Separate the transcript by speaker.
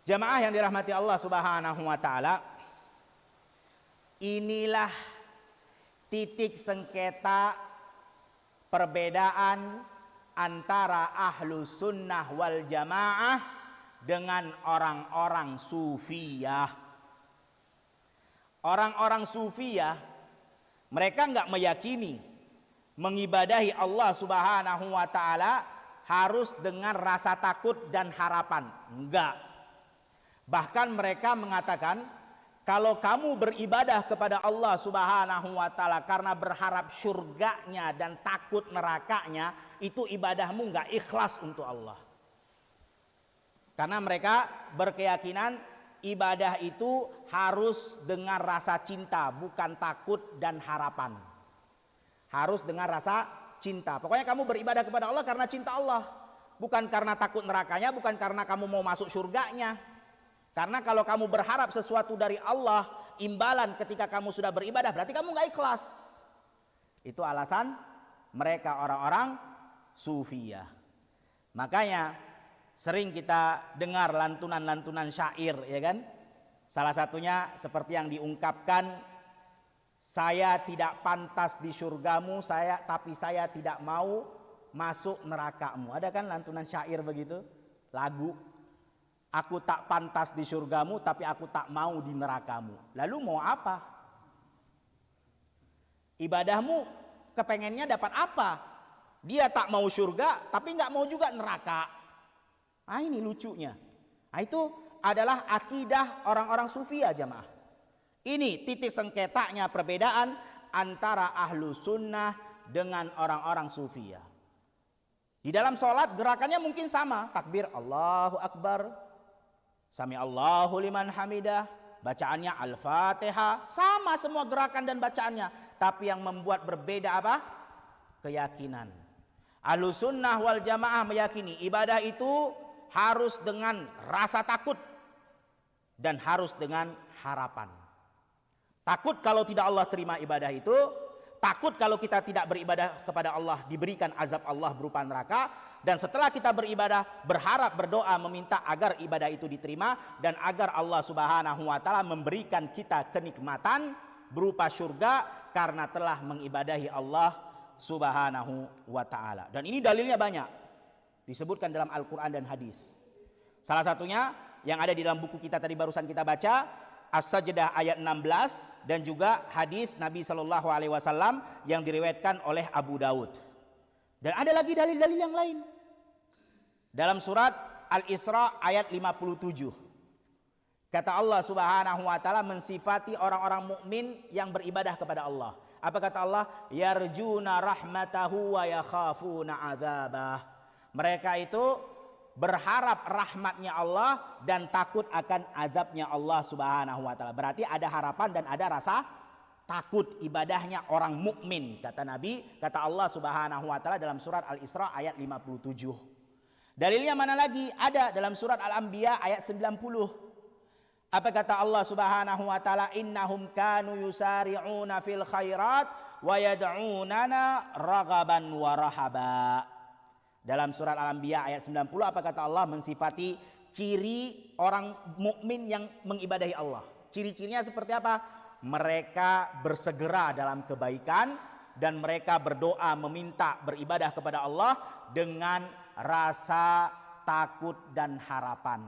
Speaker 1: Jamaah yang dirahmati Allah Subhanahu wa taala, inilah titik sengketa perbedaan antara ahlu sunnah wal jamaah dengan orang-orang sufiyah. Orang-orang sufiyah, mereka nggak meyakini mengibadahi Allah Subhanahu wa taala harus dengan rasa takut dan harapan. Enggak. Bahkan mereka mengatakan, kalau kamu beribadah kepada Allah Subhanahu wa taala karena berharap surganya dan takut nerakanya, itu ibadahmu enggak ikhlas untuk Allah. Karena mereka berkeyakinan ibadah itu harus dengan rasa cinta, bukan takut dan harapan. Harus dengan rasa cinta. Pokoknya kamu beribadah kepada Allah karena cinta Allah, bukan karena takut nerakanya, bukan karena kamu mau masuk surganya. Karena kalau kamu berharap sesuatu dari Allah, imbalan ketika kamu sudah beribadah, berarti kamu nggak ikhlas. Itu alasan mereka orang-orang sufiyah. Makanya sering kita dengar lantunan-lantunan syair, ya kan? Salah satunya seperti yang diungkapkan, saya tidak pantas di surgamu, tapi saya tidak mau masuk nerakamu. Ada kan lantunan syair begitu? Lagu. Aku tak pantas di surgamu, tapi aku tak mau di nerakamu. Lalu mau apa? Ibadahmu kepengennya dapat apa? Dia tak mau surga, tapi nggak mau juga neraka. Ah, ini lucunya. Nah, itu adalah akidah orang-orang sufiyah, jamaah. Ini titik sengketanya perbedaan antara ahlu sunnah dengan orang-orang sufiyah. Di dalam sholat gerakannya mungkin sama, takbir Allahu Akbar, Sami Allahu liman hamidah, bacaannya Al-Fatihah, sama semua gerakan dan bacaannya. Tapi yang membuat berbeda apa? Keyakinan. Ahlus sunnah wal jamaah meyakini ibadah itu harus dengan rasa takut dan harus dengan harapan. Takut kalau tidak Allah terima ibadah itu, takut kalau kita tidak beribadah kepada Allah diberikan azab Allah berupa neraka. Dan setelah kita beribadah, berharap, berdoa, meminta agar ibadah itu diterima dan agar Allah Subhanahu wa taala memberikan kita kenikmatan berupa surga karena telah mengibadahi Allah Subhanahu wa taala. Dan ini dalilnya banyak, disebutkan dalam Al-Qur'an dan hadis. Salah satunya yang ada di dalam buku kita tadi barusan kita baca, As-Sajdah ayat 16, dan juga hadis Nabi Shallallahu alaihi wasallam yang diriwayatkan oleh Abu Daud. Dan ada lagi dalil-dalil yang lain. Dalam surat Al-Isra ayat 57. Kata Allah Subhanahu wa taala mensifati orang-orang mukmin yang beribadah kepada Allah. Apa kata Allah? Yarjuna rahmatahu wa yakhafuna adzabah. Mereka itu berharap rahmatnya Allah dan takut akan azabnya Allah Subhanahu wa taala. Berarti ada harapan dan ada rasa takut, ibadahnya orang mukmin, kata Nabi, kata Allah Subhanahu wa taala dalam surat Al-Isra ayat 57. Dalilnya mana lagi? Ada dalam surat Al-Anbiya ayat 90. Apa kata Allah Subhanahu wa taala? Innahum kanu yusari'una fil khairat wa yad'unana raghaban wa rahaba. Dalam surat Al-Anbiya ayat 90 apa kata Allah mensifati ciri orang mukmin yang mengibadahi Allah. Ciri-cirinya seperti apa? Mereka bersegera dalam kebaikan dan mereka berdoa meminta beribadah kepada Allah dengan rasa takut dan harapan.